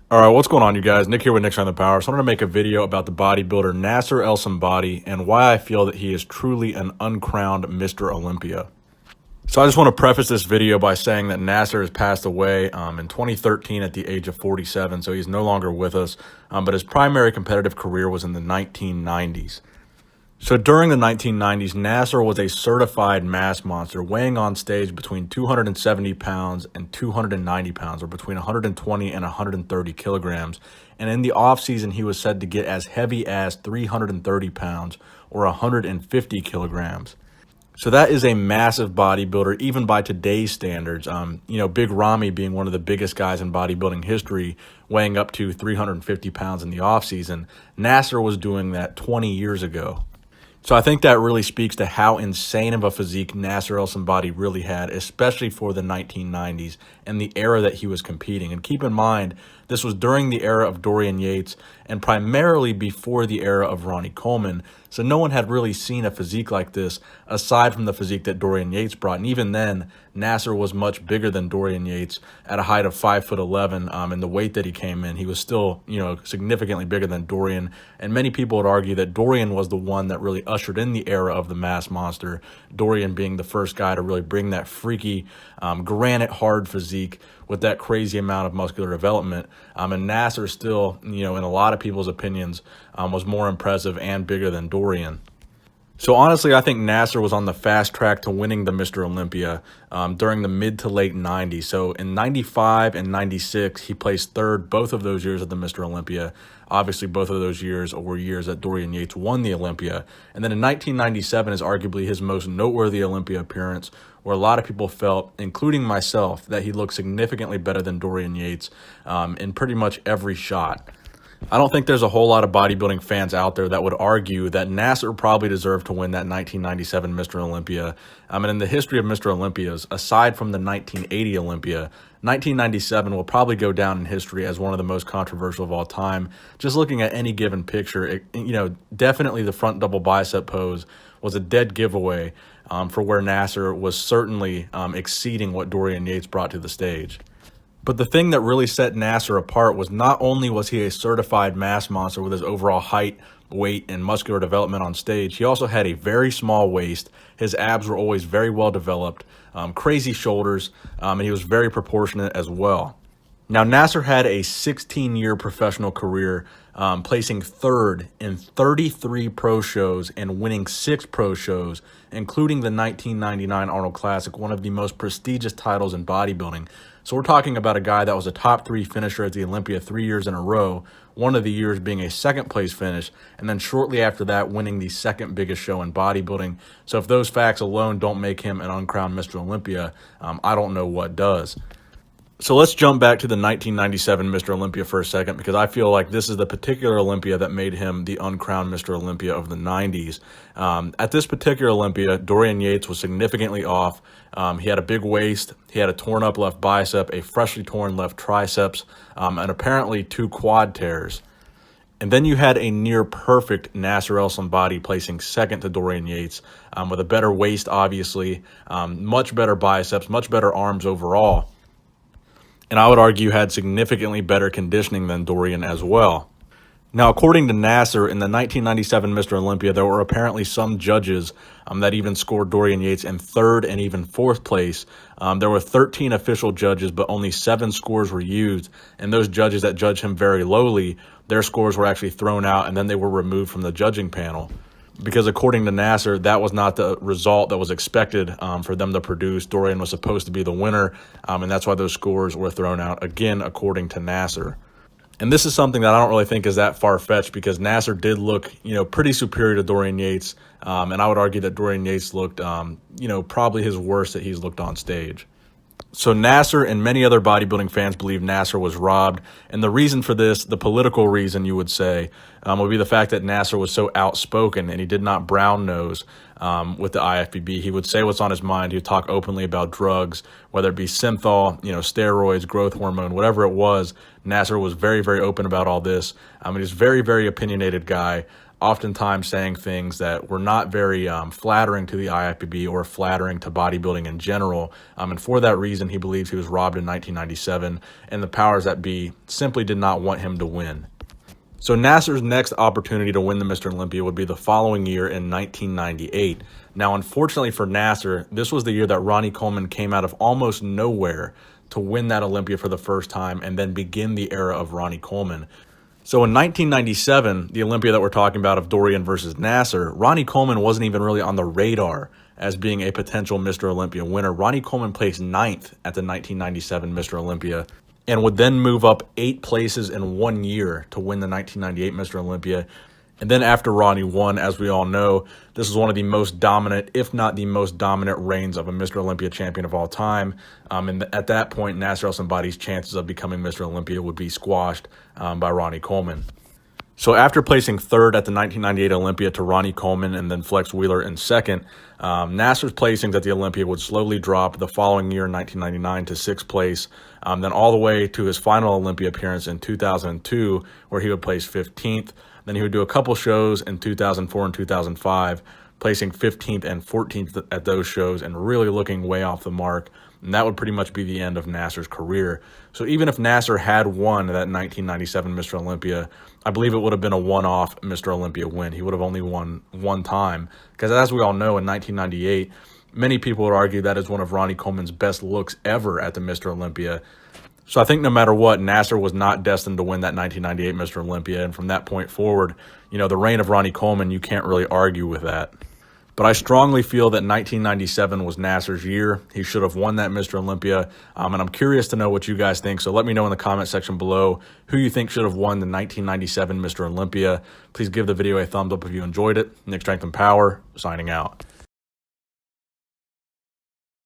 All right, what's going on, you guys? Nick here with Nick's on the Power. So I'm going to make a video about the bodybuilder Nasser el Sonbaty and why I feel that he is truly an uncrowned Mr. Olympia. So I just want to preface this video by saying that Nasser has passed away in 2013 at the age of 47, so he's no longer with us, but his primary competitive career was in the 1990s. So during the 1990s, Nasser was a certified mass monster, weighing on stage between 270 pounds and 290 pounds, or between 120 and 130 kilograms. And in the offseason, he was said to get as heavy as 330 pounds, or 150 kilograms. So that is a massive bodybuilder, even by today's standards. Big Ramy being one of the biggest guys in bodybuilding history, weighing up to 350 pounds in the offseason. Nasser was doing that 20 years ago. So I think that really speaks to how insane of a physique Nasser el Sonbaty really had, especially for the 1990s and the era that he was competing. And keep in mind, this was during the era of Dorian Yates and primarily before the era of Ronnie Coleman. So no one had really seen a physique like this aside from the physique that Dorian Yates brought. And even then, Nasser was much bigger than Dorian Yates at a height of 5'11", and the weight that he came in, he was still, significantly bigger than Dorian. And many people would argue that Dorian was the one that really ushered in the era of the mass monster, Dorian being the first guy to really bring that freaky, granite hard physique with that crazy amount of muscular development. And Nasser still, in a lot of people's opinions, was more impressive and bigger than Dorian. So honestly, I think Nasser was on the fast track to winning the Mr. Olympia during the mid to late 90s. So in 95 and 96, he placed third both of those years at the Mr. Olympia. Obviously, both of those years were years that Dorian Yates won the Olympia. And then in 1997 is arguably his most noteworthy Olympia appearance, where a lot of people felt, including myself, that he looked significantly better than Dorian Yates in pretty much every shot. I don't think there's a whole lot of bodybuilding fans out there that would argue that Nasser probably deserved to win that 1997 Mr. Olympia. And in the history of Mr. Olympias, aside from the 1980 Olympia, 1997 will probably go down in history as one of the most controversial of all time. Just looking at any given picture, definitely the front double bicep pose was a dead giveaway for where Nasser was certainly exceeding what Dorian Yates brought to the stage. But the thing that really set Nasser apart was not only was he a certified mass monster with his overall height, weight, and muscular development on stage, he also had a very small waist. His abs were always very well developed, crazy shoulders, and he was very proportionate as well. Now, Nasser had a 16-year professional career, placing third in 33 pro shows and winning 6 pro shows, including the 1999 Arnold Classic, one of the most prestigious titles in bodybuilding. So we're talking about a guy that was a top 3 finisher at the Olympia 3 years in a row, one of the years being a second place finish, and then shortly after that winning the second biggest show in bodybuilding. So if those facts alone don't make him an uncrowned Mr. Olympia, I don't know what does. So let's jump back to the 1997 Mr. Olympia for a second, because I feel like this is the particular Olympia that made him the uncrowned Mr. Olympia of the 90s. At this particular Olympia, Dorian Yates was significantly off. He had a big waist, he had a torn up left bicep, a freshly torn left triceps, and apparently 2 quad tears. And then you had a near perfect Nasser el Sonbaty placing second to Dorian Yates, with a better waist, obviously, much better biceps, much better arms overall. And I would argue had significantly better conditioning than Dorian as well. Now, according to Nasser, in the 1997 Mr. Olympia, there were apparently some judges that even scored Dorian Yates in 3rd and even 4th place. There were 13 official judges, but only 7 scores were used. And those judges that judged him very lowly, their scores were actually thrown out, and then they were removed from the judging panel. Because according to Nasser, that was not the result that was expected for them to produce. Dorian was supposed to be the winner, and that's why those scores were thrown out, again, according to Nasser. And this is something that I don't really think is that far-fetched, because Nasser did look, pretty superior to Dorian Yates, and I would argue that Dorian Yates looked, probably his worst that he's looked on stage. So Nasser and many other bodybuilding fans believe Nasser was robbed. And the reason for this, the political reason you would say, would be the fact that Nasser was so outspoken and he did not brown nose with the IFBB. He would say what's on his mind. He would talk openly about drugs, whether it be synthol, steroids, growth hormone, whatever it was. Nasser was very, very open about all this. He's a very, very opinionated guy. oftentimes saying things that were not very flattering to the IFBB or flattering to bodybuilding in general. And for that reason, he believes he was robbed in 1997, and the powers that be simply did not want him to win. So Nasser's next opportunity to win the Mr. Olympia would be the following year in 1998. Now, unfortunately for Nasser, this was the year that Ronnie Coleman came out of almost nowhere to win that Olympia for the first time and then begin the era of Ronnie Coleman. So in 1997, the Olympia that we're talking about of Dorian versus Nasser, Ronnie Coleman wasn't even really on the radar as being a potential Mr. Olympia winner. Ronnie Coleman placed 9th at the 1997 Mr. Olympia and would then move up 8 places in 1 year to win the 1998 Mr. Olympia. And then after Ronnie won, as we all know, this was one of the most dominant, if not the most dominant reigns of a Mr. Olympia champion of all time. And at that point, Nasser el Sonbaty's chances of becoming Mr. Olympia would be squashed by Ronnie Coleman. So after placing 3rd at the 1998 Olympia to Ronnie Coleman and then Flex Wheeler in 2nd, Nasser's placings at the Olympia would slowly drop the following year in 1999 to 6th place, then all the way to his final Olympia appearance in 2002, where he would place 15th. Then he would do a couple shows in 2004 and 2005, placing 15th and 14th at those shows and really looking way off the mark. And that would pretty much be the end of Nasser's career. So even if Nasser had won that 1997 Mr. Olympia, I believe it would have been a one-off Mr. Olympia win. He would have only won one time. Because as we all know, in 1998, many people would argue that is one of Ronnie Coleman's best looks ever at the Mr. Olympia. So I think no matter what, Nasser was not destined to win that 1998 Mr. Olympia. And from that point forward, you know, the reign of Ronnie Coleman, you can't really argue with that. But I strongly feel that 1997 was Nasser's year. He should have won that Mr. Olympia. And I'm curious to know what you guys think. So let me know in the comment section below who you think should have won the 1997 Mr. Olympia. Please give the video a thumbs up if you enjoyed it. Nick Strength and Power, signing out.